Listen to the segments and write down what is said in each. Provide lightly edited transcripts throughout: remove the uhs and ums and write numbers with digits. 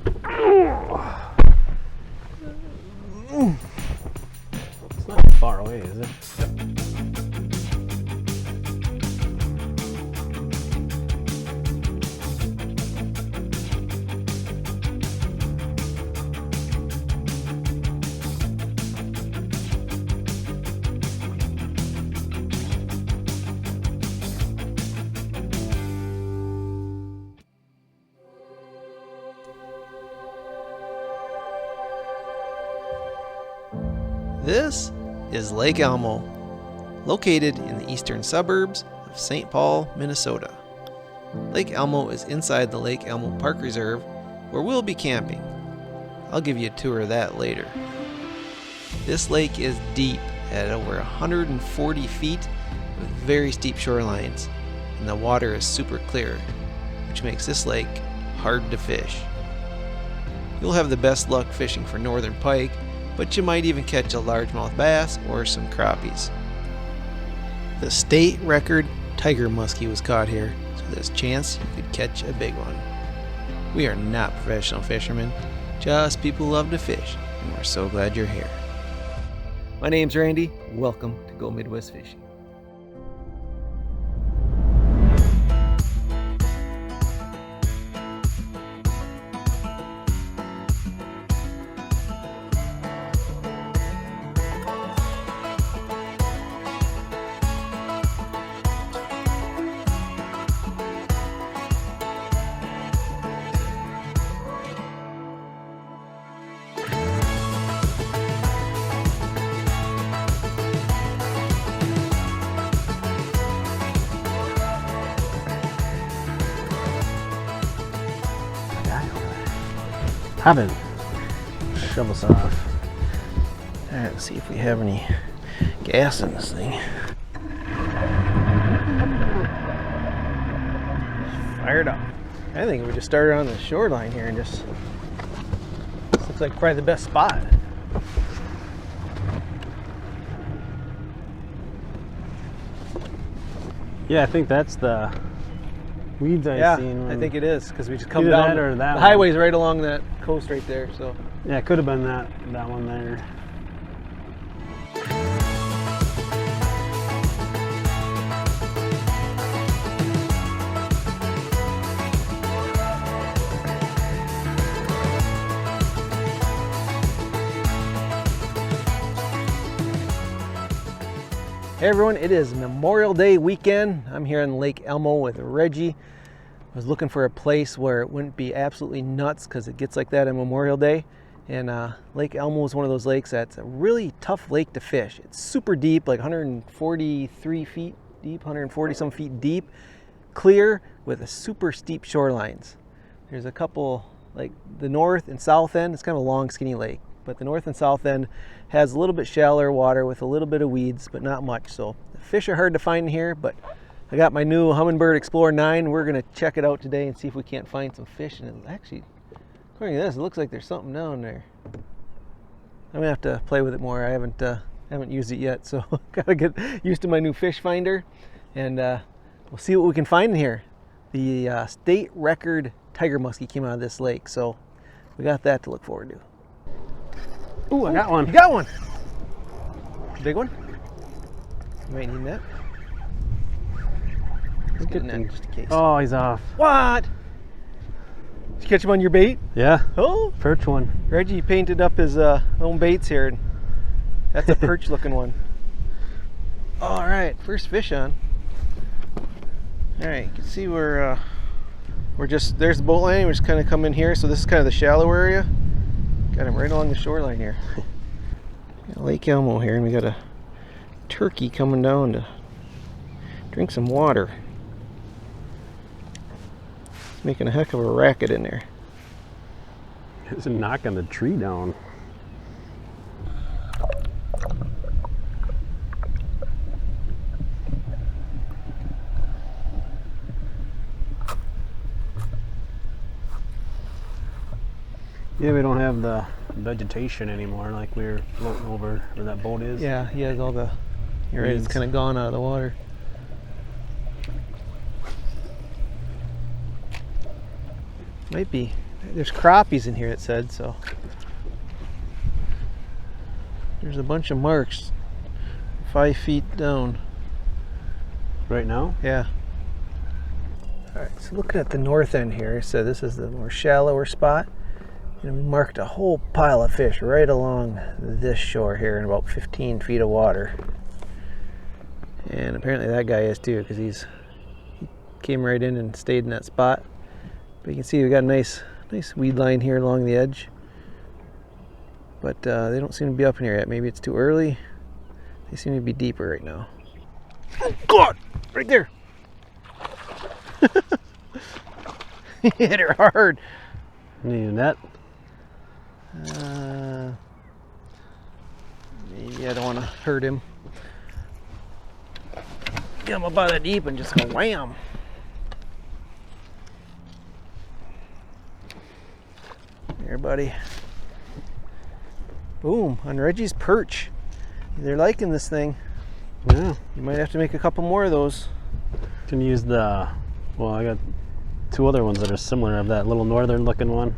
It's not far away, is it? This is Lake Elmo, located in the eastern suburbs of St. Paul, Minnesota. Lake Elmo is inside the Lake Elmo Park Reserve, where we'll be camping. I'll give you a tour of that later. This lake is deep at over 140 feet with very steep shorelines, and the water is super clear, which makes this lake hard to fish. You'll have the best luck fishing for northern pike, but you might even catch a largemouth bass or some crappies. The state record tiger muskie was caught here, so there's a chance you could catch a big one. We are not professional fishermen, just people who love to fish, and we're so glad you're here. My name's Randy. Welcome to Go Midwest Fishing. Have it. Shove us off. Alright, let's see if we have any gas in this thing. Fired up. I think we just started on the shoreline here and just this looks like probably the best spot. Yeah, I think that's the weeds I seen. I think it is because we just come Either down. that or that the one. highway's right along that coast right there. So Yeah, it could have been that one there. hey everyone, it is Memorial Day weekend. I'm here on Lake Elmo with Reggie. I was looking for a place where it wouldn't be absolutely nuts because it gets like that on Memorial Day. And Lake Elmo is one of those lakes that's a really tough lake to fish. It's super deep, like 143 feet deep, 140 some feet deep, clear with a super steep shorelines. There's a couple, like the north and south end, it's kind of a long skinny lake, but the north and south end has a little bit shallower water with a little bit of weeds, but not much. So the fish are hard to find in here, but I got my new Humminbird Explorer 9. We're gonna check it out today and see if we can't find some fish. And it actually, according to this, it looks like there's something down there. I'm gonna have to play with it more. I haven't used it yet, so gotta get used to my new fish finder, and we'll see what we can find in here. The state record tiger muskie came out of this lake, so we got that to look forward to. Ooh, I got one. You got one. Big one. You might need that. Let's get in that just in case. Oh, he's off. What? Did you catch him on your bait? Yeah. Oh, Perch one. Reggie painted up his own baits here. That's a perch looking one. All right, first fish on. All right, you can see we're just, there's the boat landing. We're just kind of come in here. So this is kind of the shallow area. Got him right along the shoreline here. Got Lake Elmo here, and we got a turkey coming down to drink some water. It's making a heck of a racket in there. It's knocking the tree down. Yeah, we don't have the vegetation anymore like we were floating over where that boat is. Yeah, he has all the, you're right, it's kind of gone out of the water. Might be There's crappies in here, it said, so. There's a bunch of marks 5 feet down. Right now? Yeah. Alright, so looking at the north end here, so this is the more shallower spot. And we marked a whole pile of fish right along this shore here in about 15 feet of water. And apparently that guy is too, because he came right in and stayed in that spot. But you can see we got a nice weed line here along the edge. But they don't seem to be up in here yet. Maybe it's too early. They seem to be deeper right now. Oh God! Right there! He hit her hard. Need a net? Maybe I don't want to hurt him. Get him up out of deep and just go wham. Here, buddy. Boom, on Reggie's perch. They're liking this thing. Yeah. You might have to make a couple more of those. Can use the, well, I got 2 other ones that are similar. I have that little northern looking one.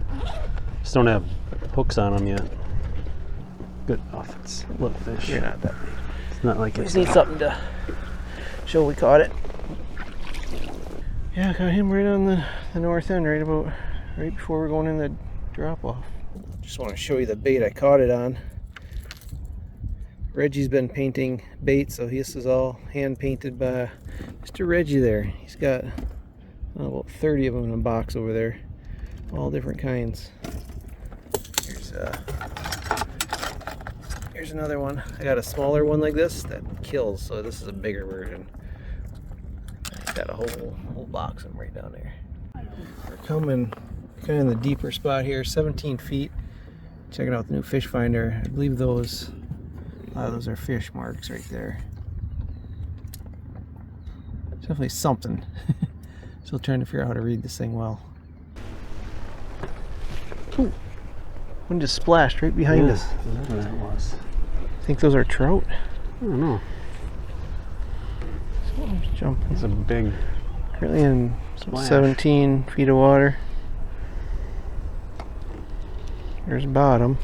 Just don't have hooks on them yet. Good. Oh, it's a little fish. You're not that big. It's not like We it's. just need something to show we caught it. Yeah, got him right on the north end, right before we're going in the drop off. Just want to show you the bait I caught it on. Reggie's been painting bait, so this is all hand painted by Mr. Reggie there. He's got about 30 of them in a box over there, all different kinds. Here's another one. I got a smaller one like this that kills, so this is a bigger version. I got a whole box of them right down there. We're coming kind of in the deeper spot here, 17 feet. Checking out the new fish finder. I believe a lot of those are fish marks right there. Definitely something. Still trying to figure out how to read this thing well. Ooh, one just splashed right behind us. Whatever that was. Think those are trout? I don't know. Someone's jumping. It's a big Currently in splash. 17 feet of water. There's bottom.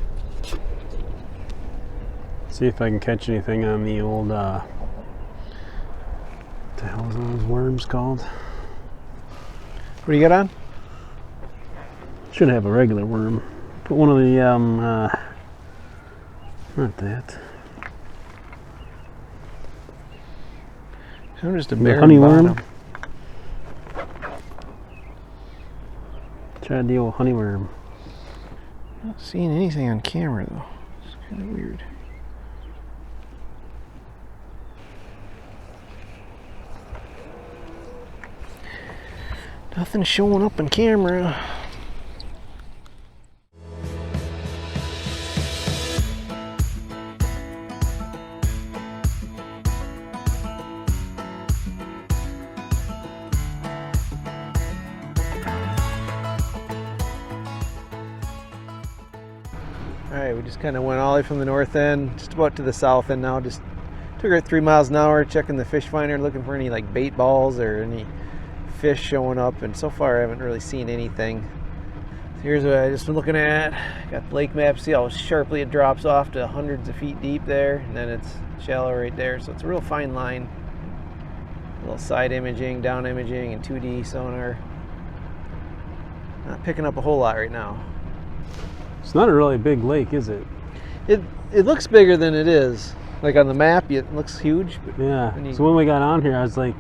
See if I can catch anything on the old, what the hell is those worms called? What do you got on? Should have a regular worm. Put one of the, not that. I'm just a The bare honey worm? bottom. Tried the old honey worm. Not seeing anything on camera though. It's kind of weird. Nothing showing up on camera. Alright, we just kind of went all the way from the north end, just about to the south end now. Just took her at 3 miles an hour, checking the fish finder, looking for any like bait balls or any fish showing up, and so far I haven't really seen anything. So here's what I just been looking at. Got the lake map, see how sharply it drops off to hundreds of feet deep there, and then it's shallow right there, so it's a real fine line. A little side imaging, down imaging, and 2D sonar. Not picking up a whole lot right now. It's not a really big lake, is it? It looks bigger than it is. Like on the map, it looks huge. But Yeah. So when we got on here, I was like,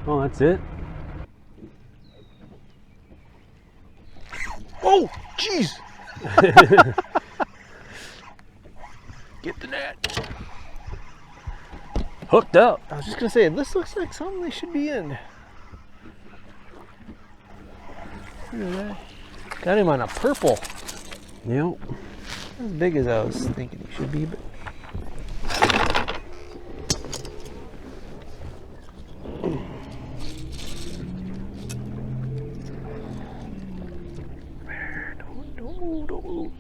oh, that's it? Oh, jeez! Get the net. Hooked up. I was just gonna say, this looks like something they should be in. Look at that. Got him on a purple. Yep. Not as big as I was thinking he should be, but. Don't move.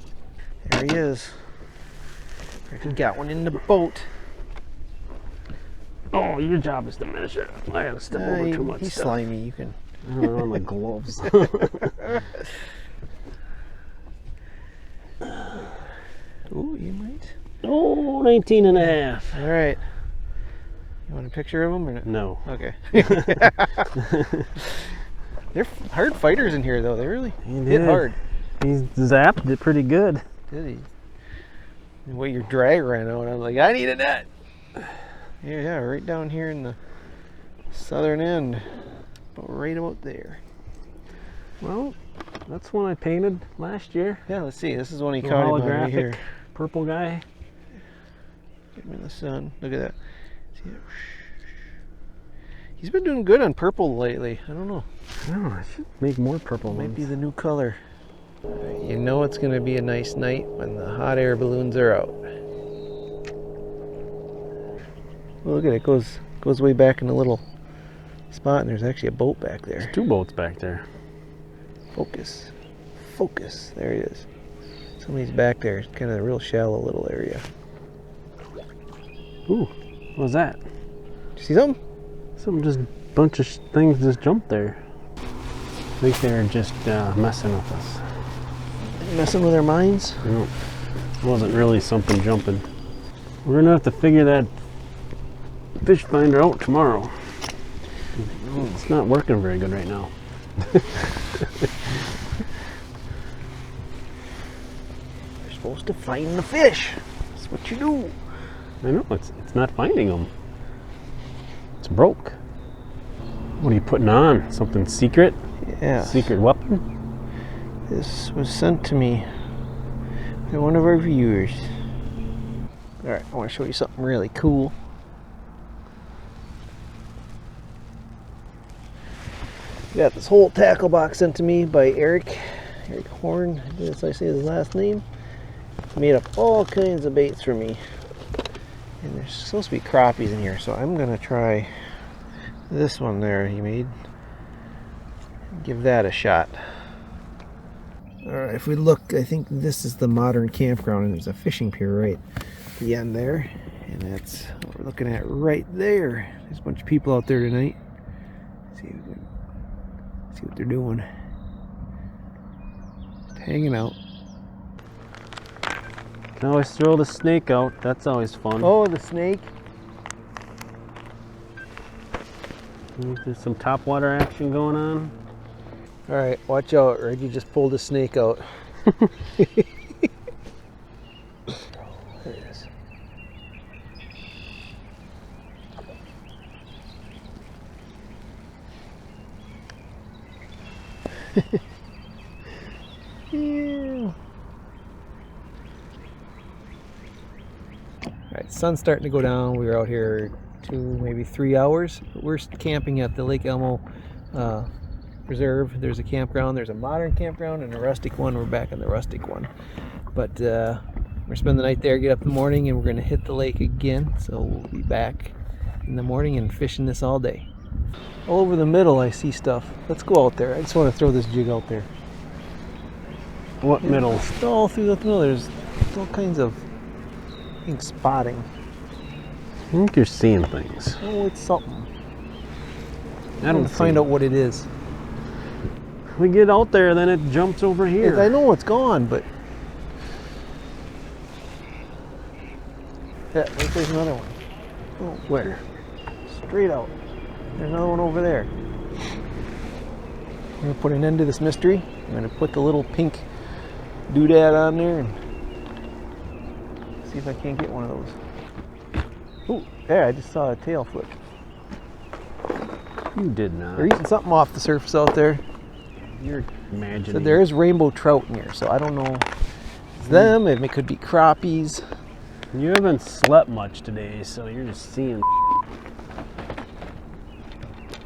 There he is. He got one in the boat. Oh, your job is to measure. I gotta step over too much He's stuff. slimy. You can. I don't know my gloves. Oh, 19 and a half. All right. You want a picture of them or not? No. Okay. They're hard fighters in here, though. They really hit hard. He zapped it pretty good. Did he? The way your drag ran out, I'm like, I need a net. Yeah, right down here in the southern end. Right about there. Well, that's one I painted last year. Yeah, let's see. This is one he caught him on right here. Purple guy. Get him in the sun. Look at that. See it? He's been doing good on purple lately. I don't know. No, I should make more purple ones. Might be the new color. You know it's going to be a nice night when the hot air balloons are out. Well, look at it. Goes way back in a little spot, and there's actually a boat back there. There's 2 boats back there. Focus. Focus. There he is. Somebody's back there. It's kind of a real shallow little area. Ooh, what was that? Did you see something? Bunch of things just jumped there. I think they're just messing with us. Messing with our minds? No, it wasn't really something jumping. We're gonna have to figure that fish finder out tomorrow. It's not working very good right now. You're supposed to find the fish. That's what you do. I know, it's not finding them. It's broke. What are you putting on? Something secret? Yeah. Secret weapon? This was sent to me by one of our viewers. Alright, I want to show you something really cool. Got this whole tackle box sent to me by Eric Horn. Did I say his last name? Made up all kinds of baits for me. And there's supposed to be crappies in here, so I'm gonna try this one there he made. Give that a shot. Alright, if we look, I think this is the modern campground, and there's a fishing pier right at the end there. And that's what we're looking at right there. There's a bunch of people out there tonight. See what they're doing. Just hanging out. Can always throw the snake out. That's always fun. Oh, the snake. There's some topwater action going on. Alright, watch out. Reggie just pulled a snake out. There it is. Yeah. Alright, sun's starting to go down. We were out here 2, maybe 3 hours. We're camping at the Lake Elmo Reserve. There's a campground. There's a modern campground and a rustic one. We're back on the rustic one. But we're spending the night there, get up in the morning, and we're going to hit the lake again. So we'll be back in the morning and fishing this all day. All over the middle I see stuff. Let's go out there. I just want to throw this jig out there. What middle? All through the middle there's all kinds of things spotting. I think you're seeing things. Oh, it's something. I don't find out what it is. We get out there, then it jumps over here. I know it's gone, but yeah, there's another one. Oh, Where? straight out. There's another one over there. I'm gonna put an end to this mystery. I'm gonna put the little pink doodad on there and see if I can't get one of those. Oh, there! I just saw a tail flip. You did not. They're eating something off the surface out there. You're imagining. So there is rainbow trout in here, so I don't know. It's them. It could be crappies. You haven't slept much today, so you're just seeing.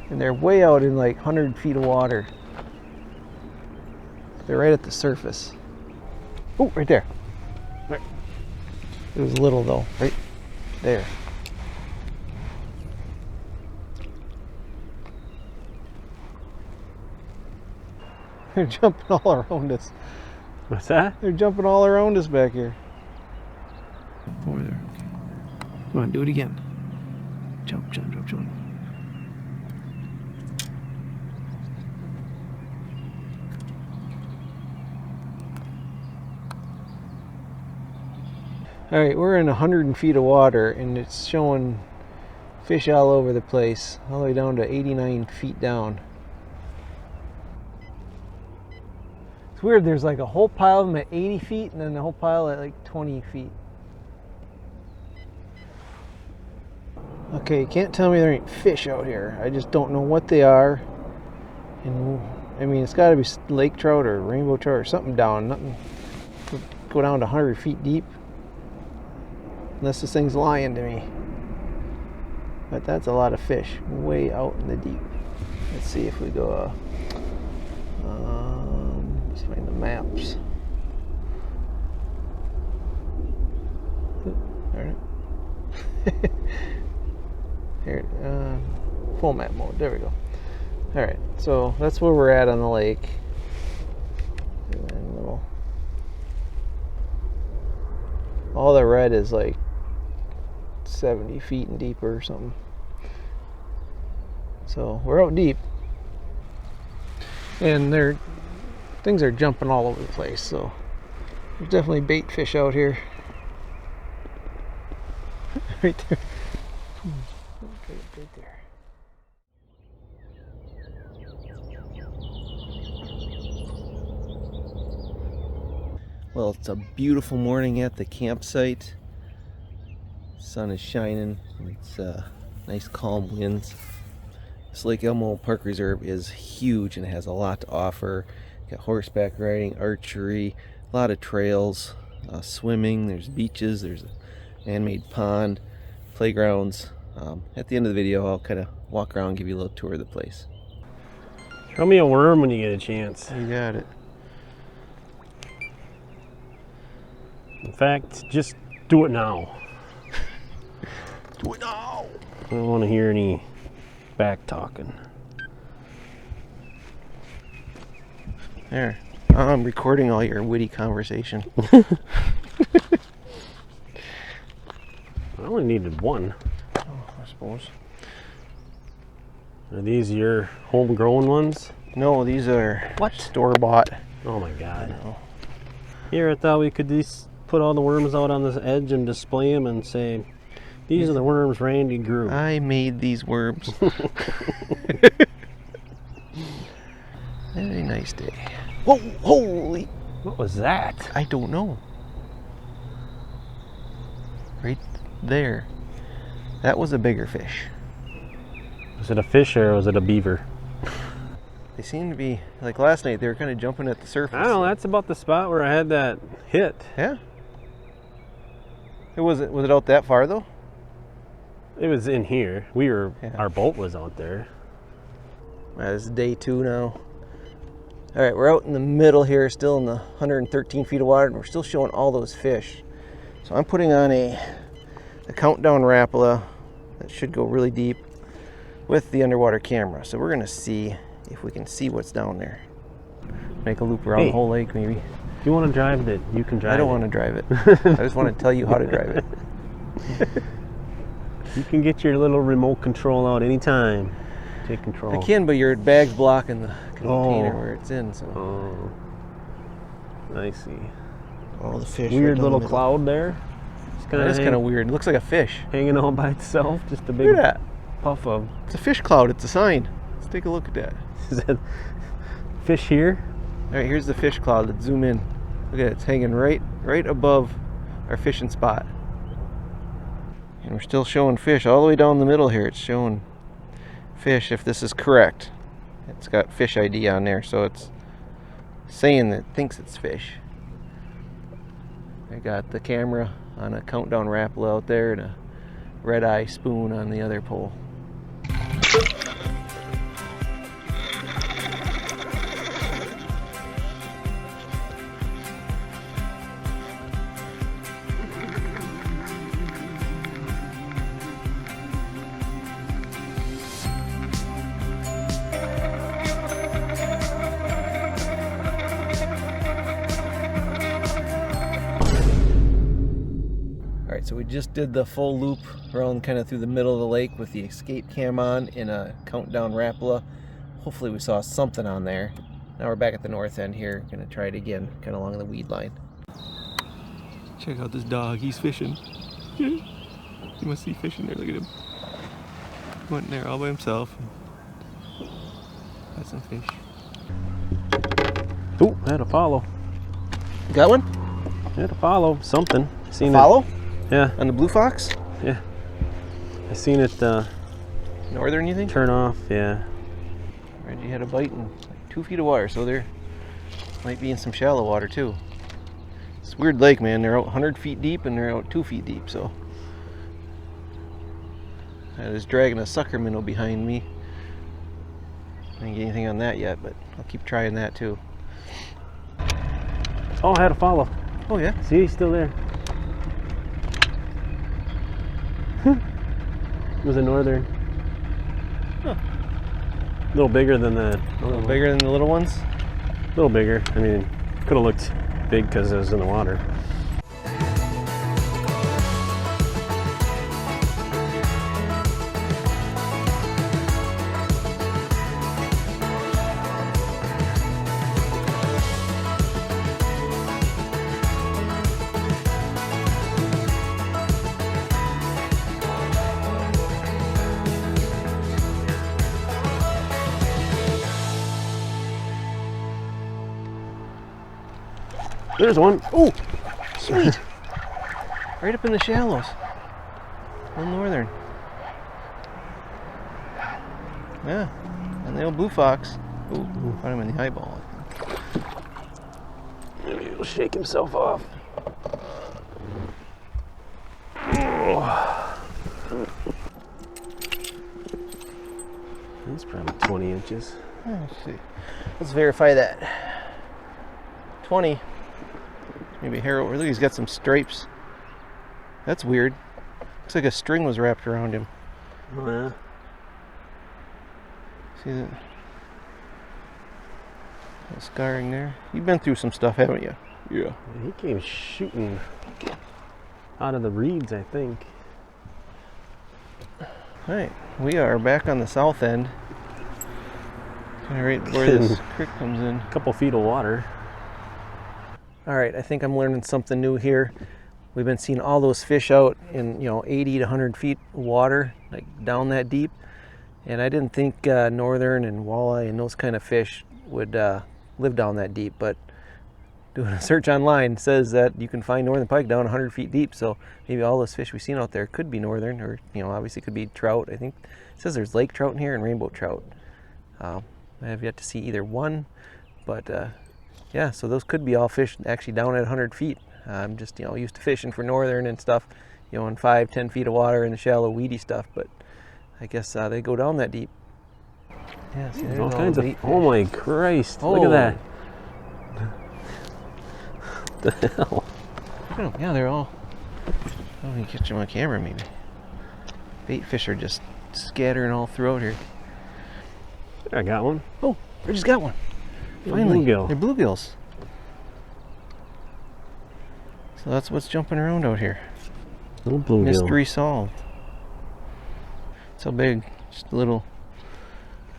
And they're way out in like 100 feet of water. They're right at the surface. Oh, right there. Right. It was little though, right there. They're jumping all around us. What's that? They're jumping all around us back here. Over there. Come on, do it again. Jump, jump, jump, jump. All right, we're in 100 feet of water, and it's showing fish all over the place, all the way down to 89 feet down. It's weird, there's like a whole pile of them at 80 feet, and then a whole pile at like 20 feet. Okay, you can't tell me there ain't fish out here. I just don't know what they are. And I mean, it's got to be lake trout or rainbow trout or something down. Nothing would go down to 100 feet deep. Unless this thing's lying to me. But that's a lot of fish way out in the deep. Let's see if we go, let's find the maps. Darn it. Here, full map mode, there we go. All right, so that's where we're at on the lake. And then all the red is like 70 feet and deeper or something. So we're out deep, and things are jumping all over the place. So there's definitely bait fish out here. Right there. Right there. Well, it's a beautiful morning at the campsite. Sun is shining. It's nice calm winds. This Lake Elmo Park Reserve is huge and has a lot to offer. Got horseback riding, archery, a lot of trails, swimming. There's beaches. There's a man-made pond, playgrounds. At the end of the video, I'll kind of walk around and give you a little tour of the place. Show me a worm when you get a chance. You got it. In fact, just do it now. Do it now. I don't want to hear any back talking. There. I'm recording all your witty conversation. I only needed one. Oh, I suppose. Are these your homegrown ones? No, these are What? store-bought. Oh my god. No. Here I thought we could just put all the worms out on this edge and display them and say, these are the worms Randy grew. I made these worms. Very nice day. Whoa, holy! What was that? I don't know. Right there. That was a bigger fish. Was it a fish or was it a beaver? They seem to be, like last night, they were kind of jumping at the surface. I don't know, that's about the spot where I had that hit. Yeah? Was it out that far though? It was in here. Our boat was out there. This is day 2 now. All right, we're out in the middle here, still in the 113 feet of water, and we're still showing all those fish. So I'm putting on a countdown Rapala that should go really deep with the underwater camera. So we're gonna see if we can see what's down there. Make a loop around the whole lake, maybe. If you want to drive it, you can drive it. I don't want to drive it. I just want to tell you how to drive it. You can get your little remote control out anytime. Take control. I can, but your bag's blocking the container where it's in. So. Oh, I see. All the fish. Weird right little cloud there. That is kind of weird. It looks like a fish. Hanging all by itself. Just a big Look at that. puff of. It's a fish cloud. It's a sign. Let's take a look at that. Is that fish here? All right, here's the fish cloud. Let's zoom in. Look at it. It's hanging right above our fishing spot. And we're still showing fish all the way down the middle here. It's showing fish, if this is correct. It's got fish ID on there, so it's saying that it thinks it's fish. I got the camera on a countdown Rapala out there and a red eye spoon on the other pole. So we just did the full loop around kind of through the middle of the lake with the escape cam on in a countdown Rapala. Hopefully we saw something on there. Now we're back at the north end here. Gonna try it again, kind of along the weed line. Check out this dog, he's fishing. You must see fish in there, look at him. Went in there all by himself. Got some fish. Ooh, I had a follow. Got one? I had a follow, something. Seen Follow? it. Yeah. On the blue fox? Yeah. I seen it Northern, you think? turn off, yeah. Reggie had a bite in like 2 feet of water, so there might be in some shallow water too. It's a weird lake, man. They're out 100 feet deep and they're out 2 feet deep, so. I was dragging a sucker minnow behind me. I didn't get anything on that yet, but I'll keep trying that too. Oh, I had a follow. Oh yeah? See, he's still there. It was a northern. Huh. A little bigger than the A little bigger than the little ones? A little bigger. I mean, could have looked big because it was in the water. There's one. Oh, sweet. Right up in the shallows. Little northern. Yeah, and the old blue fox. Ooh, found him in the eyeball. Maybe he'll shake himself off. Oh. That's probably 20 inches. Let's see. Let's verify that. 20. Maybe a hair over. Look, he's got some stripes. That's weird. Looks like a string was wrapped around him. Oh, yeah. See that? That scarring there. You've been through some stuff, haven't you? Yeah. He came shooting out of the reeds, I think. Alright, we are back on the south end. Kind of right where this creek comes in. A couple feet of water. Alright, I think I'm learning something new here. We've been seeing all those fish out in 80 to 100 feet of water, like down that deep. And I didn't think northern and walleye and those kind of fish would live down that deep. But doing a search online says that you can find northern pike down 100 feet deep. So maybe all those fish we've seen out there could be northern, or obviously could be trout. I think it says there's lake trout in here and rainbow trout. I have yet to see either one, but yeah, so those could be all fish actually down at 100 feet. I'm just used to fishing for northern and stuff, in 5-10 feet of water in the shallow weedy stuff, but I guess they go down that deep. Yeah, see, there's all kinds of. bait Oh my fish. Christ! Oh. Look at that. What the hell? Look at 'em. Yeah, they're all. Oh, you can catch them on camera maybe. Bait fish are just scattering all throughout here. I got one. Oh, I just got one. Yeah, Finally, bluegill. they're bluegills. So that's what's jumping around out here. Little bluegill. Mystery solved. It's so big, just little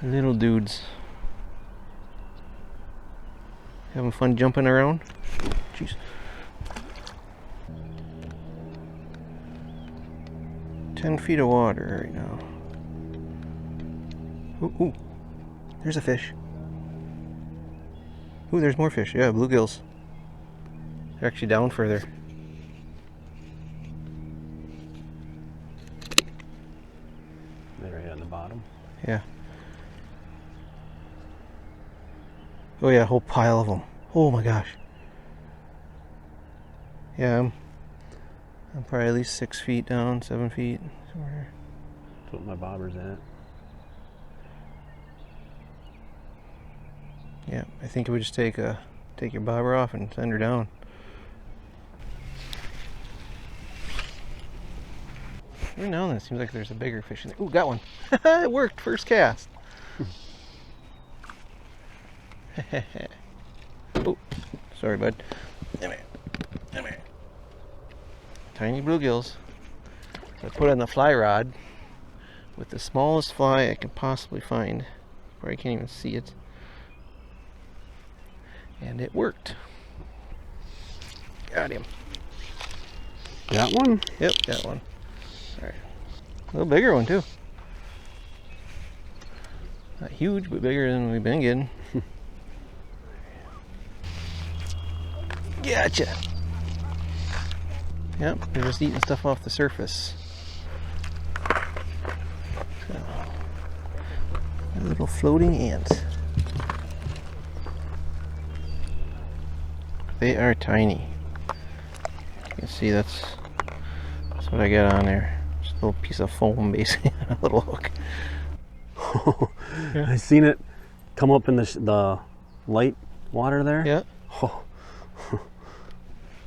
dudes. Having fun jumping around? Jeez. "10 feet of water right now." Ooh, ooh, there's a fish. Ooh, there's more fish. Yeah, bluegills. They're actually down further. They're right on the bottom. Yeah. Oh yeah, a whole pile of them. Oh my gosh. Yeah, I'm probably at least 6 feet down, 7 feet somewhere. That's what my bobber's at. Yeah, I think it would just take your bobber off and send her down. Every now and then it seems like there's a bigger fish in there. Ooh, got one. It worked, first cast. Oh, sorry, bud. Come here. Come here. Tiny bluegills. So I put on the fly rod with the smallest fly I can possibly find. Where I can't even see it. And it worked. Got him. That one? Yep, that one. All right. A little bigger one too. Not huge, but bigger than we've been getting. Gotcha. Yep, they're just eating stuff off the surface. So, a little floating ant. They are tiny. You can see that's what I got on there. Just a little piece of foam, basically, on a little hook. I seen it come up in the light water there. Yeah. Oh.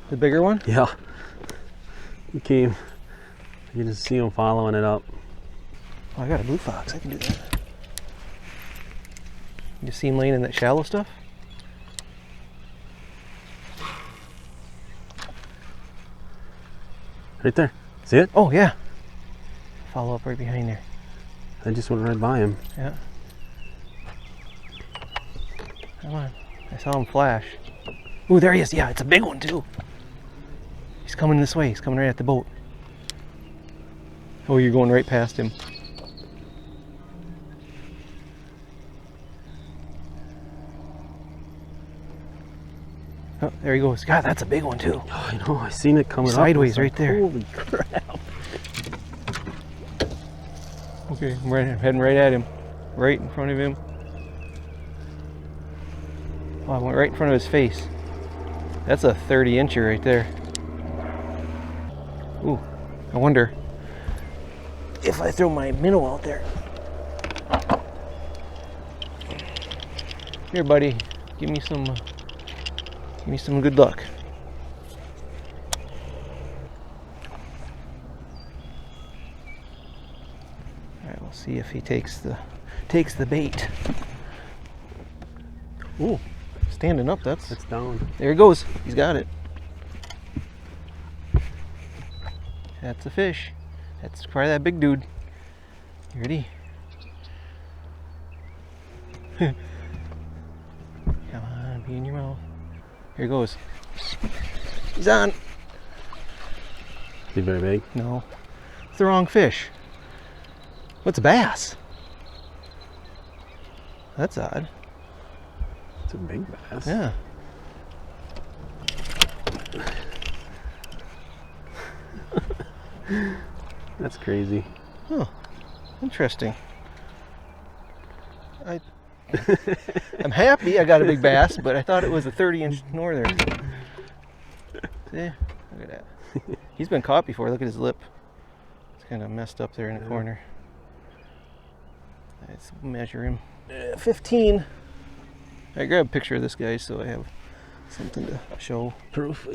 The bigger one? Yeah. He came. You just see him following it up. Oh, I got a blue fox. I can do that. You see him laying in that shallow stuff? Right there. See it? Oh, yeah. Follow up right behind there. I just went right by him. Yeah. Come on. I saw him flash. Ooh, there he is. Yeah, it's a big one, too. He's coming this way. He's coming right at the boat. Oh, you're going right past him. Oh, there he goes. God, that's a big one, too. Oh, I know. I seen it coming Sideways up. right there. Holy crap. Okay, I'm heading right at him. Right in front of him. Oh, I went right in front of his face. That's a 30-incher right there. Ooh, I wonder if I throw my minnow out there. Here, buddy, give me some good luck. All right, we'll see if he takes the bait. Ooh, standing up. It's down. There he goes. He's got it. That's a fish. That's probably that big dude. You ready? Come on, be in your mouth. Here he goes. He's on. Is he very big? No. It's the wrong fish. What's a bass? That's odd. It's a big bass. Yeah. That's crazy. Huh. Interesting. I'm happy I got a big bass, but I thought it was a 30-inch northern. See? Look at that. He's been caught before. Look at his lip. It's kind of messed up there in the corner. Let's measure him. 15. I grabbed a picture of this guy so I have something to show. Proof.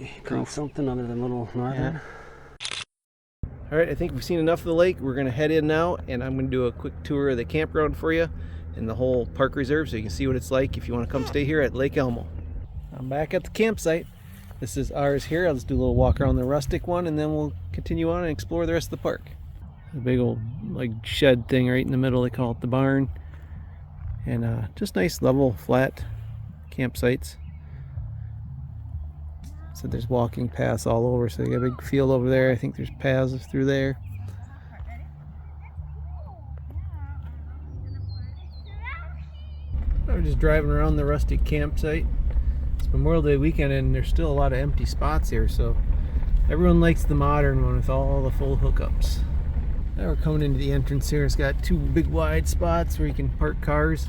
Something other than little northern. Yeah. All right, I think we've seen enough of the lake. We're going to head in now, and I'm going to do a quick tour of the campground for you and the whole park reserve so you can see what it's like if you want to come stay here at Lake Elmo. I'm back at the campsite. This is ours here. I'll just do a little walk around the rustic one, and then we'll continue on and explore the rest of the park. A big old like shed thing right in the middle. They call it the barn. And just nice level flat campsites. So there's walking paths all over, so you got a big field over there. I think there's paths through there. I'm just driving around the rustic campsite. It's Memorial Day weekend and there's still a lot of empty spots here, so everyone likes the modern one with all the full hookups. Now we're coming into the entrance here. It's got two big wide spots where you can park cars.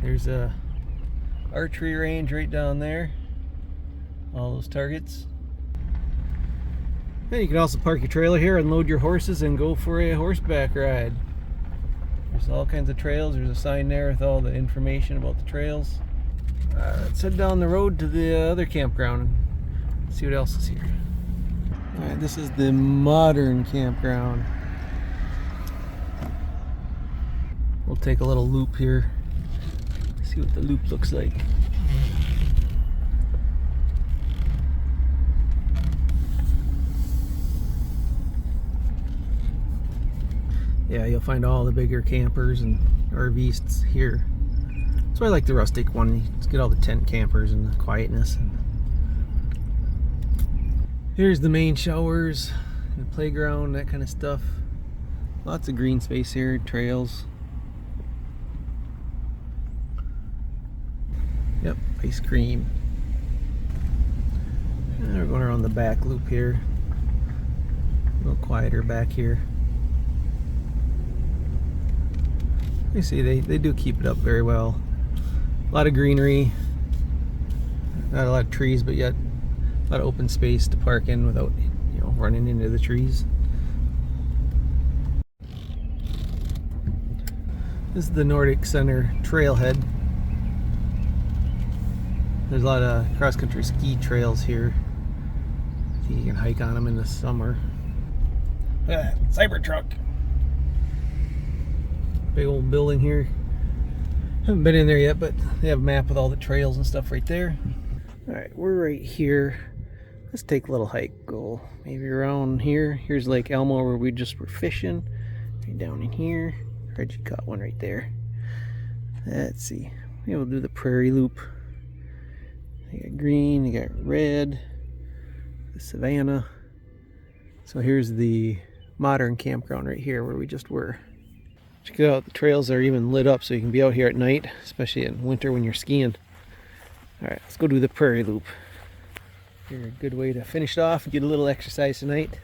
There's a archery range right down there. All those targets. And you can also park your trailer here and load your horses and go for a horseback ride. There's all kinds of trails. There's a sign there with all the information about the trails. Let's head down the road to the other campground and see what else is here. Alright, this is the modern campground. We'll take a little loop here. See what the loop looks like. Yeah, you'll find all the bigger campers and RVs here. That's why I like the rustic one. You just get all the tent campers and the quietness. Here's the main showers, the playground, that kind of stuff. Lots of green space here, trails. Yep, ice cream. And we're going around the back loop here. A little quieter back here. You see, they do keep it up very well. A lot of greenery. Not a lot of trees, but yet a lot of open space to park in without, you know, running into the trees. This is the Nordic Center trailhead. There's a lot of cross-country ski trails here. I think you can hike on them in the summer. Look at that Cybertruck. Big old building here. Haven't been in there yet, but they have a map with all the trails and stuff right there. Alright, we're right here. Let's take a little hike. Go maybe around here. Here's Lake Elmo where we just were fishing. Right down in here. Reggie caught one right there. Let's see. Maybe we'll do the prairie loop. You got green, you got red, the savanna. So here's the modern campground right here where we just were. Check it out, the trails are even lit up so you can be out here at night, especially in winter when you're skiing. Alright, let's go do the prairie loop. Here, a good way to finish it off, get a little exercise tonight.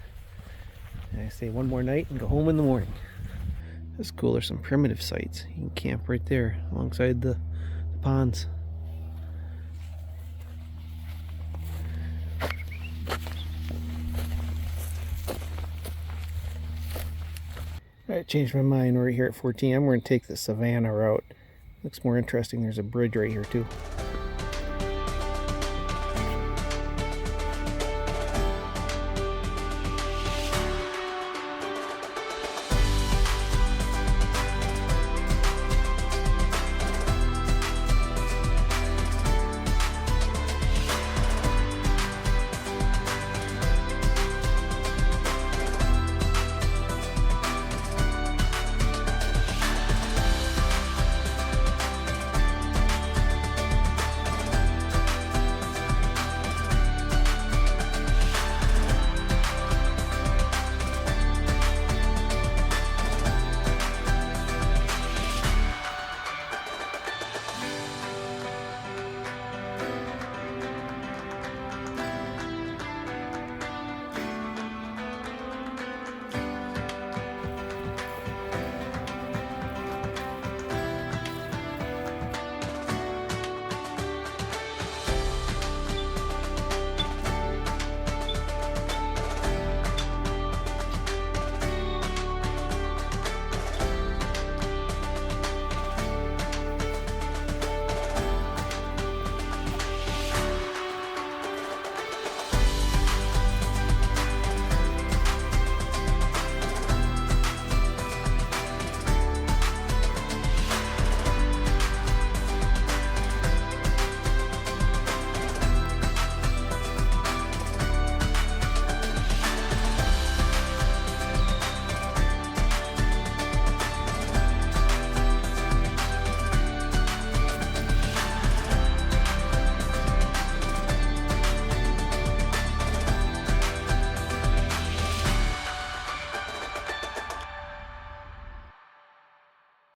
And I say one more night and go home in the morning. That's cool, there's some primitive sites. You can camp right there alongside the ponds. I changed my mind. We're here at 14. I'm going to take the Savannah route. Looks more interesting. There's a bridge right here too.